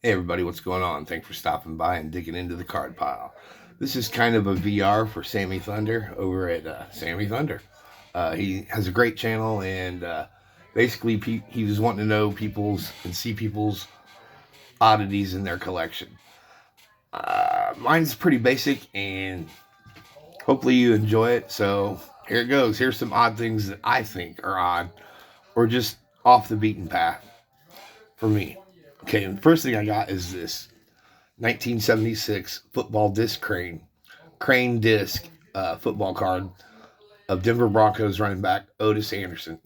Hey everybody, what's going on? Thanks for stopping by and digging into the card pile. This is kind of a VR for Sammy Thunder over at Sammy Thunder. He has a great channel, and basically he was wanting to know people's and see people's oddities in their collection. Mine's pretty basic, and hopefully you enjoy it. So here it goes. Here's some odd things that I think are odd, or just off the beaten path for me. Okay, and the first thing I got is this 1976 football disc crane disc football card of Denver Broncos running back Otis Anderson.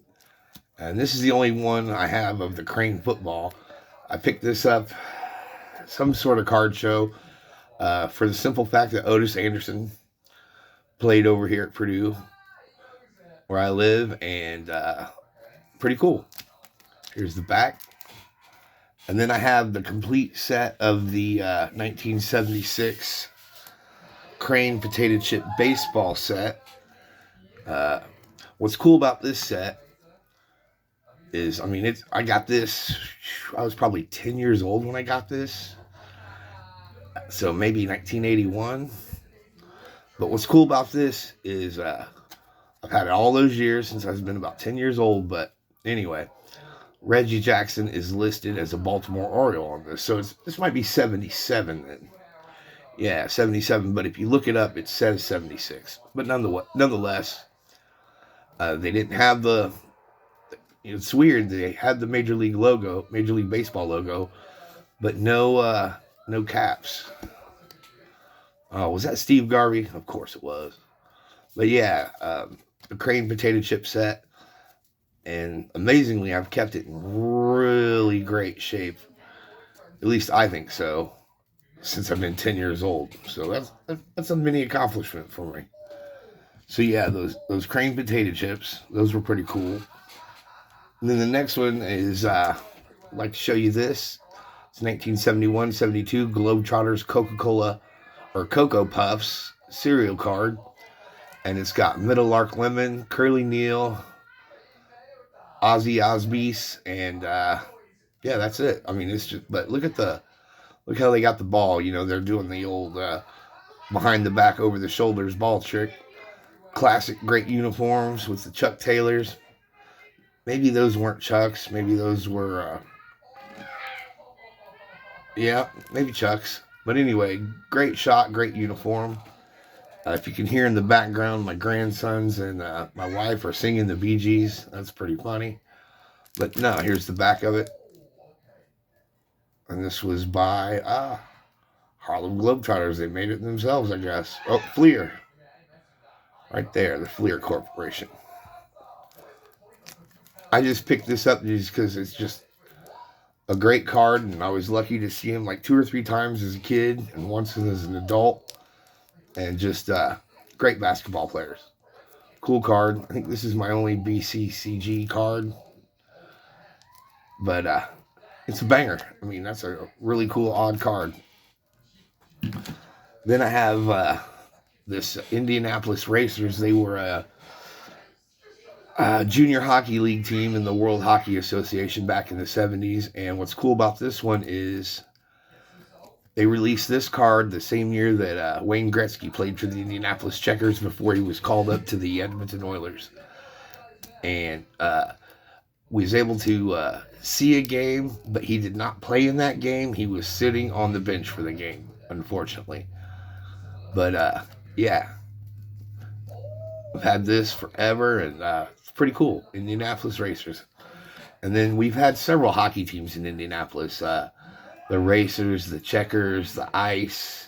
And this is the only one I have of the crane football. I picked this up some sort of card show for the simple fact that Otis Anderson played over here at Purdue, where I live, and pretty cool. Here's the back. And then I have the complete set of the 1976 Crane potato chip baseball set. What's cool about this set is, I got this, I was probably 10 years old when I got this. So maybe 1981. But what's cool about this is I've had it all those years since I've been about 10 years old. But anyway, Reggie Jackson is listed as a Baltimore Oriole on this. So this might be 77 then. Yeah, 77. But if you look it up, it says 76. But nonetheless, they didn't have the... It's weird. They had the Major League logo, Major League Baseball logo, but no caps. Oh, was that Steve Garvey? Of course it was. But yeah, the Crane potato chip set. And amazingly, I've kept it in really great shape. At least I think so, since I've been 10 years old. So that's a mini accomplishment for me. So yeah, those Crane potato chips, those were pretty cool. And then the next one is, I'd like to show you this. It's 1971-72 Globetrotters Coca-Cola or Cocoa Puffs cereal card. And it's got Middlelark Lemon, Curly Neal, Ozzy Osbies, and yeah, that's it. It's just, but look how they got the ball. They're doing the old behind the back, over the shoulders ball trick. Classic, great uniforms with the Chuck Taylors. Maybe those weren't Chucks. Maybe those were, yeah, maybe Chucks. But anyway, great shot, great uniform. If you can hear in the background, my grandsons and my wife are singing the Bee Gees. That's pretty funny. But no, here's the back of it. And this was by Harlem Globetrotters. They made it themselves, I guess. Oh, Fleer. Right there, the Fleer Corporation. I just picked this up just because it's just a great card, and I was lucky to see him like 2 or 3 times as a kid and once as an adult, and just great basketball players. Cool card. I think this is my only BCCG card, but it's a banger. That's a really cool odd card. Then I have this Indianapolis Racers. They were a junior hockey league team in the World Hockey Association back in the 70s. And what's cool about this one is they released this card the same year that Wayne Gretzky played for the Indianapolis Checkers before he was called up to the Edmonton Oilers. And was able to see a game, but he did not play in that game. He was sitting on the bench for the game, unfortunately. But yeah, I've had this forever, and it's pretty cool. Indianapolis Racers. And then we've had several hockey teams in Indianapolis. The Racers, the Checkers, the Ice.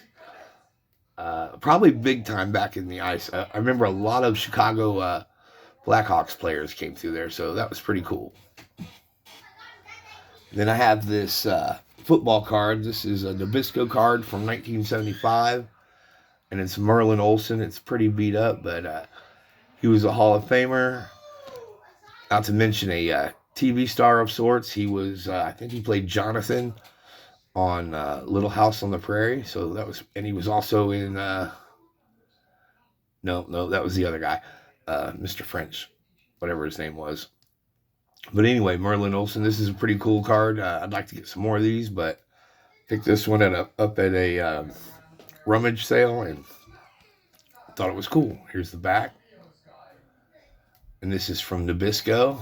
Probably big time back in the Ice. I remember a lot of Chicago Blackhawks players came through there, so that was pretty cool. Then I have this football card. This is a Nabisco card from 1975, and it's Merlin Olsen. It's pretty beat up, but he was a Hall of Famer. Not to mention a TV star of sorts. He was, I think he played Jonathan on Little House on the Prairie. So that was, and he was also in, no, that was the other guy, Mr. French, whatever his name was. But anyway, Merlin Olsen, this is a pretty cool card. I'd like to get some more of these, but Picked this one up at a rummage sale and thought it was cool. Here's the back. And this is from Nabisco.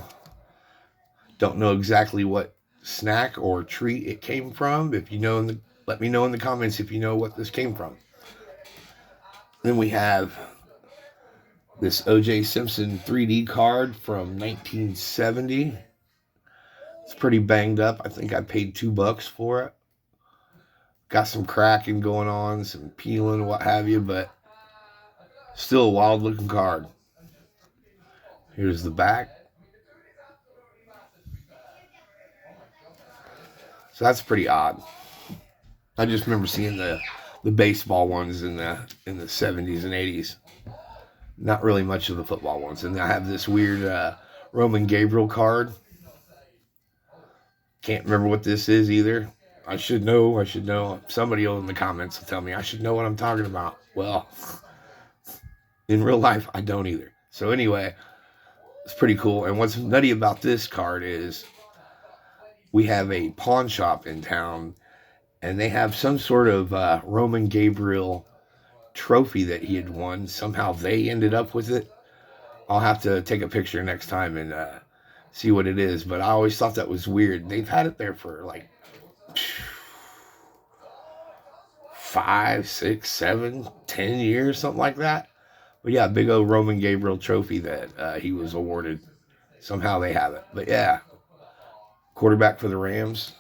Don't know exactly what snack or treat it came from. If you know, let me know in the comments if you know what this came from. Then we have this O.J. Simpson 3D card from 1970. It's pretty banged up. I think I paid $2 for it. Got some cracking going on, some peeling, what have you, but still a wild looking card. Here's the back. So that's pretty odd. I just remember seeing the baseball ones in the 70s and 80s. Not really much of the football ones. And I have this weird Roman Gabriel card. Can't remember what this is either. I should know. Somebody in the comments will tell me I should know what I'm talking about. Well, in real life, I don't either. So anyway, it's pretty cool. And what's nutty about this card is we have a pawn shop in town, and they have some sort of Roman Gabriel trophy that he had won. Somehow they ended up with it. I'll have to take a picture next time and see what it is. But I always thought that was weird. They've had it there for like 5, 6, 7, 10 years, something like that. But yeah, big old Roman Gabriel trophy that he was awarded. Somehow they have it. But yeah, quarterback for the Rams.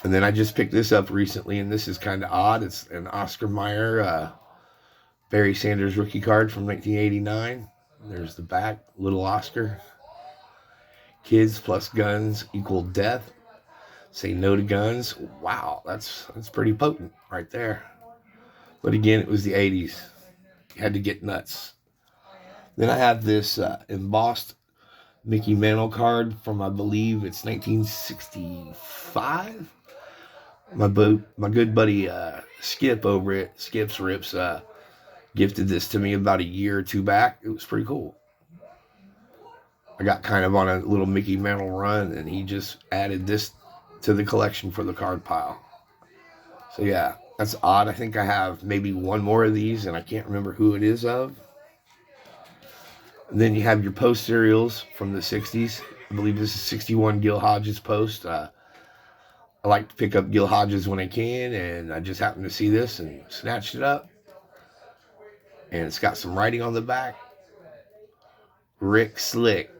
And then I just picked this up recently, and this is kind of odd. It's an Oscar Mayer Barry Sanders rookie card from 1989. There's the back, little Oscar. Kids plus guns equal death. Say no to guns. Wow, that's pretty potent right there. But again, it was the 80s. You had to get nuts. Then I have this embossed Mickey Mantle card from, I believe it's 1965. My good buddy Skip over at Skip's Rips gifted this to me about a year or two back. It was pretty cool. I got kind of on a little Mickey Mantle run, and he just added this to the collection for the card pile. So yeah, that's odd. I think I have maybe one more of these, and I can't remember who it is of. And then you have your post cereals from the 60s. I believe this is 61 Gil Hodges post. I like to pick up Gil Hodges when I can, and I just happened to see this and snatched it up. And it's got some writing on the back. Rick Slick.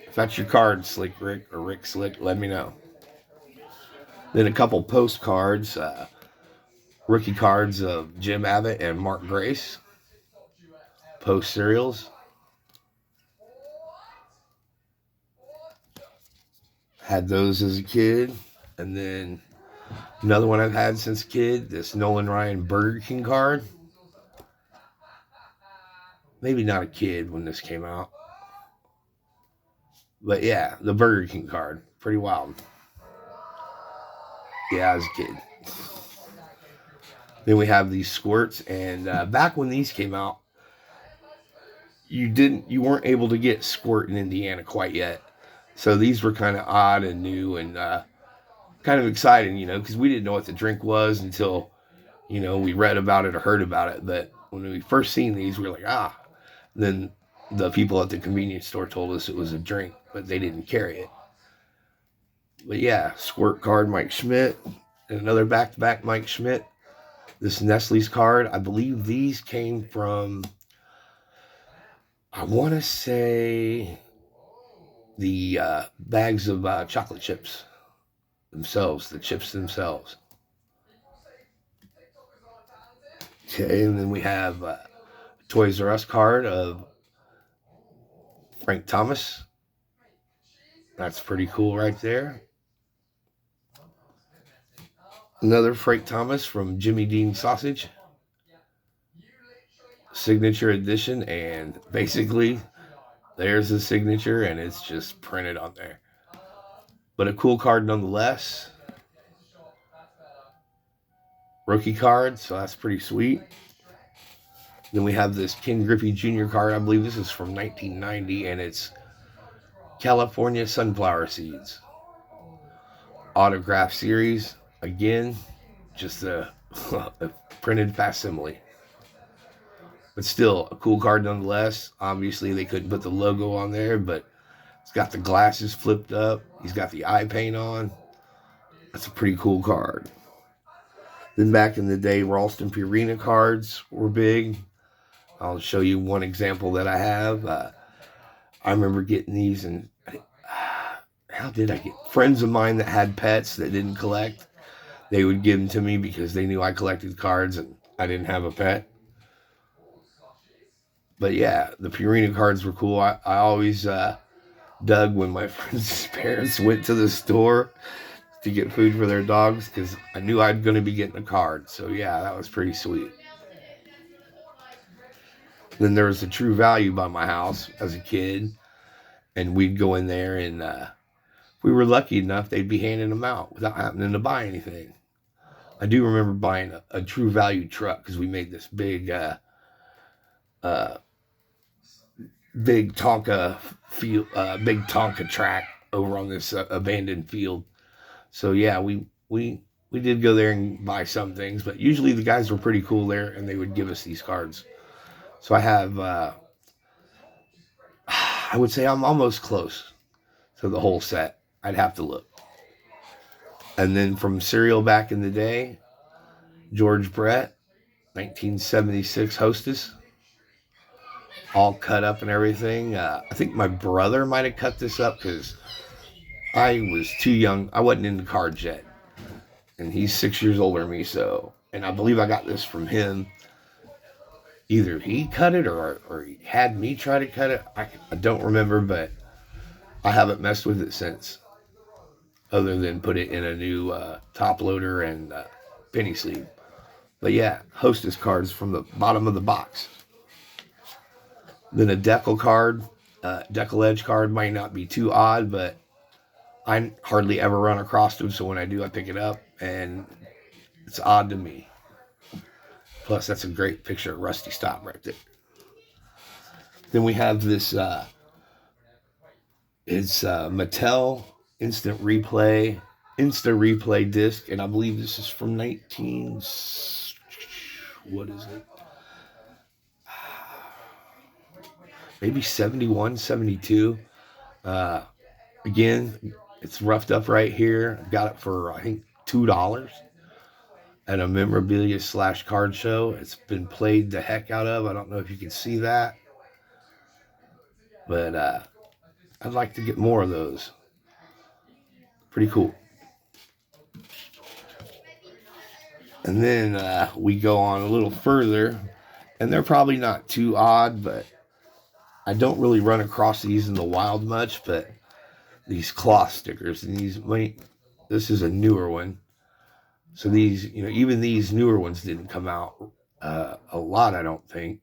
If that's your card, Slick Rick or Rick Slick, let me know. Then a couple postcards, rookie cards of Jim Abbott and Mark Grace. Post cereals. Had those as a kid. And then another one I've had since a kid, this Nolan Ryan Burger King card. Maybe not a kid when this came out. But yeah, the Burger King card. Pretty wild. Yeah, I was a kid. Then we have these squirts. And back when these came out, you weren't able to get squirt in Indiana quite yet. So these were kind of odd and new and kind of exciting, because we didn't know what the drink was until, we read about it or heard about it. But when we first seen these, we were like, Then the people at the convenience store told us it was a drink, but they didn't carry it. But yeah, squirt card, Mike Schmidt, and another back-to-back Mike Schmidt. This Nestle's card, I believe these came from, I want to say, the bags of chocolate chips themselves, the chips themselves. Okay, and then we have Toys R Us card of Frank Thomas. That's pretty cool right there. Another Frank Thomas from Jimmy Dean Sausage. Signature edition, and basically there's the signature and it's just printed on there. But a cool card nonetheless. Rookie card, so that's pretty sweet. Then we have this Ken Griffey Jr. card. I believe this is from 1990, and it's California sunflower seeds. autograph series. Again, just a printed facsimile. But still, a cool card nonetheless. Obviously, they couldn't put the logo on there, but it's got the glasses flipped up. He's got the eye paint on. That's a pretty cool card. Then back in the day, Ralston Purina cards were big. I'll show you one example that I have. I remember getting these, and how did I get? Friends of mine that had pets that didn't collect, they would give them to me because they knew I collected cards and I didn't have a pet. But yeah, the Purina cards were cool. I always dug when my friends' parents went to the store to get food for their dogs because I knew I'd going to be getting a card. So yeah, that was pretty sweet. Then there was a True Value by my house as a kid, and we'd go in there, and if we were lucky enough, they'd be handing them out without having to buy anything. I do remember buying a True Value truck because we made this big big Tonka field, big Tonka track over on this abandoned field. So yeah, we did go there and buy some things, but usually the guys were pretty cool there, and they would give us these cards. So I have, I would say I'm almost close to the whole set. I'd have to look. And then from cereal back in the day, George Brett, 1976 Hostess, all cut up and everything. I think my brother might have cut this up because I was too young. I wasn't into cards yet. And he's 6 years older than me, so. And I believe I got this from him. Either he cut it or he had me try to cut it. I don't remember, but I haven't messed with it since. Other than put it in a new top loader and penny sleeve. But yeah, Hostess cards from the bottom of the box. Then a Decal card. Decal Edge card might not be too odd, but I hardly ever run across them, so when I do, I pick it up, and it's odd to me. Plus, that's a great picture of Rusty Stop right there. Then we have this, it's Mattel Instant Replay disc, and I believe this is from what is it? Maybe 71, 72. Again, it's roughed up right here. I got it for, I think, $2 at a memorabilia / card show. It's been played the heck out of. I don't know if you can see that. But I'd like to get more of those. Pretty cool. And then we go on a little further. And they're probably not too odd, but I don't really run across these in the wild much. But these cloth stickers, and this is a newer one. So these, even these newer ones didn't come out a lot, I don't think.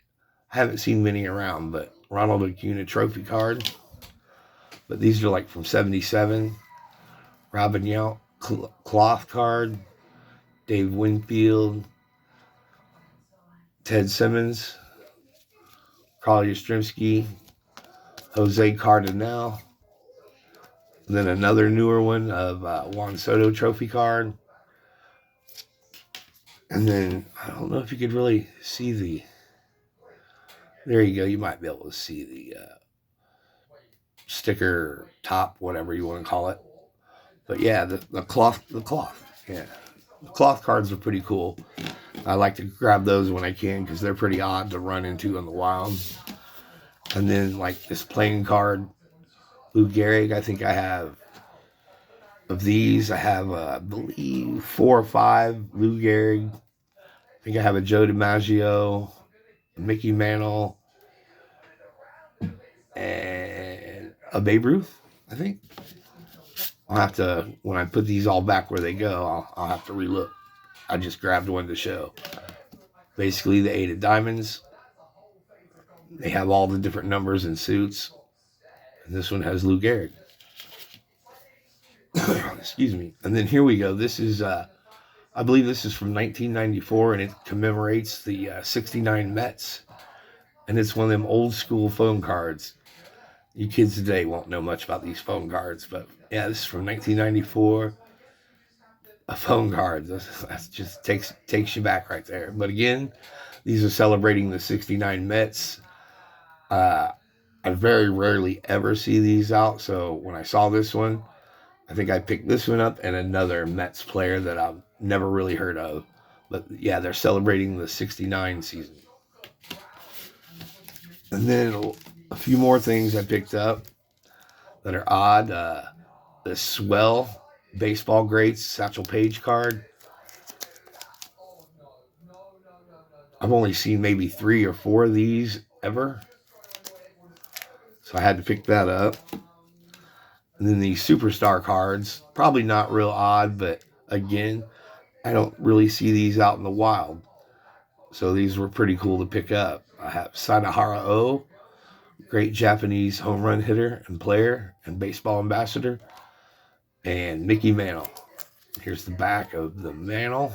I haven't seen many around, but Ronald Acuna trophy card. But these are like from 77. Robin Yount cloth card. Dave Winfield. Ted Simmons. Carl Yastrzemski. Jose Cardenal. And then another newer one of Juan Soto trophy card. And then, I don't know if you could really see there you go, you might be able to see the sticker top, whatever you want to call it. But yeah, the cloth, yeah. The cloth cards are pretty cool. I like to grab those when I can because they're pretty odd to run into in the wild. And then like this playing card, Lou Gehrig, I think I have, of these, I have, I believe, 4 or 5 Lou Gehrig. I think I have a Joe DiMaggio, a Mickey Mantle, and a Babe Ruth, I think. I'll have to, when I put these all back where they go, I'll have to relook. I just grabbed one to show. Basically, the 8 of diamonds. They have all the different numbers and suits. And this one has Lou Gehrig. Excuse me. And then here we go. This is, I believe this is from 1994, and it commemorates the 69 Mets. And it's one of them old school phone cards. You kids today won't know much about these phone cards, but yeah, this is from 1994. a phone card. That just takes you back right there. But again, these are celebrating the 69 Mets. I very rarely ever see these out. So when I saw this one, I think I picked this one up and another Mets player that I've never really heard of. But yeah, they're celebrating the 69 season. And then a few more things I picked up that are odd. The Swell Baseball Greats Satchel Paige card. I've only seen maybe 3 or 4 of these ever. So I had to pick that up. And then the Superstar cards, probably not real odd, but again, I don't really see these out in the wild. So these were pretty cool to pick up. I have Sanahara O, great Japanese home run hitter and player and baseball ambassador, and Mickey Mantle. Here's the back of the Mantle.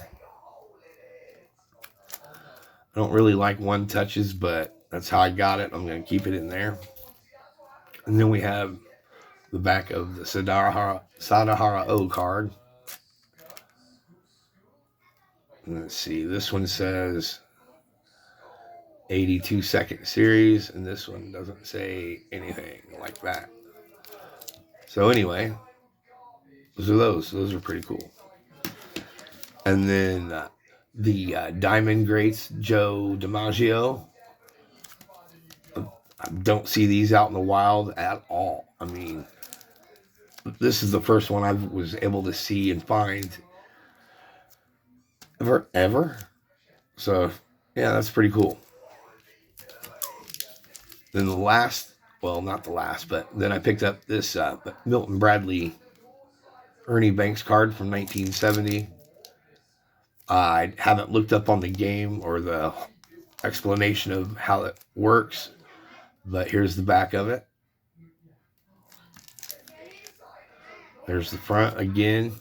I don't really like one touches, but that's how I got it. I'm going to keep it in there. And then we have the back of the Sanahara O card. And let's see, this one says 82-second series, and this one doesn't say anything like that. So anyway, those are pretty cool. And then the Diamond Greats Joe DiMaggio. I don't see these out in the wild at all. I mean, this is the first one I was able to see and find ever. So yeah, that's pretty cool. Then the last, well, not the last, but then I picked up this Milton Bradley Ernie Banks card from 1970. I haven't looked up on the game or the explanation of how it works, but here's the back of it. There's the front again.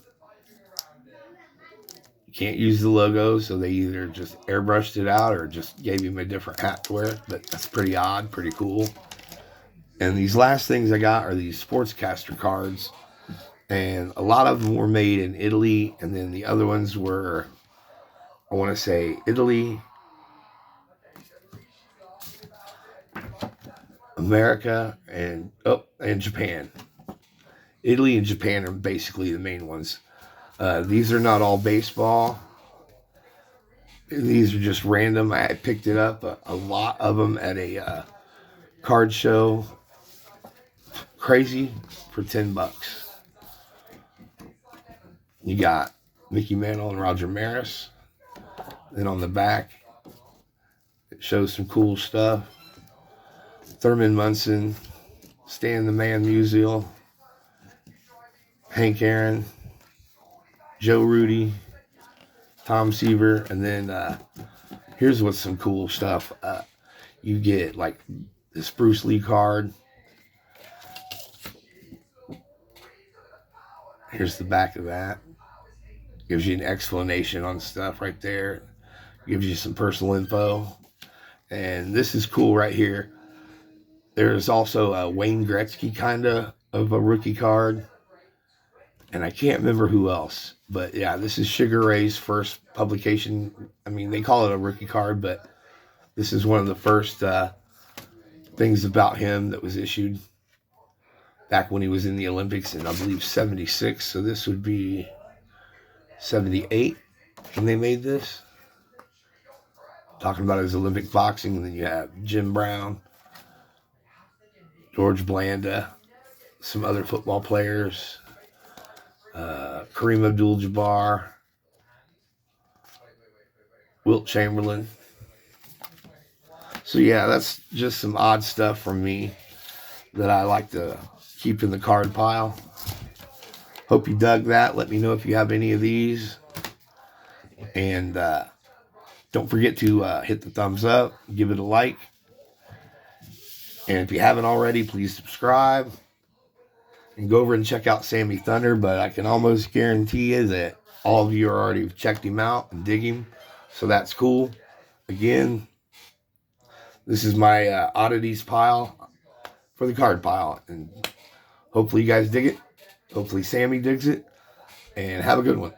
You can't use the logo, so they either just airbrushed it out or just gave him a different hat to wear, but that's pretty odd, pretty cool. And these last things I got are these sportscaster cards, and a lot of them were made in Italy, and then the other ones were, I want to say, Italy, America, and Japan. Italy and Japan are basically the main ones. These are not all baseball. These are just random. I picked it up, a lot of them at a card show. Crazy for $10. You got Mickey Mantle and Roger Maris. Then on the back, it shows some cool stuff. Thurman Munson, Stan the Man Musial, Hank Aaron, Joe Rudy, Tom Seaver, and then here's what's some cool stuff. You get like this Bruce Lee card. Here's the back of that. Gives you an explanation on stuff right there. Gives you some personal info. And this is cool right here. There's also a Wayne Gretzky kind of a rookie card. And I can't remember who else. But yeah, this is Sugar Ray's first publication. I mean, they call it a rookie card, but this is one of the first things about him that was issued back when he was in the Olympics in, I believe, 76. So this would be 78 when they made this. Talking about his Olympic boxing. And then you have Jim Brown, George Blanda, some other football players, Kareem Abdul-Jabbar, Wilt Chamberlain. So yeah, that's just some odd stuff from me that I like to keep in the card pile. Hope you dug that. Let me know if you have any of these. And don't forget to hit the thumbs up, give it a like. And if you haven't already, please subscribe. And go over and check out Sammy Thunder. But I can almost guarantee you that all of you are already checked him out and dig him. So that's cool. Again, this is my oddities pile for the card pile. And hopefully you guys dig it. Hopefully Sammy digs it. And have a good one.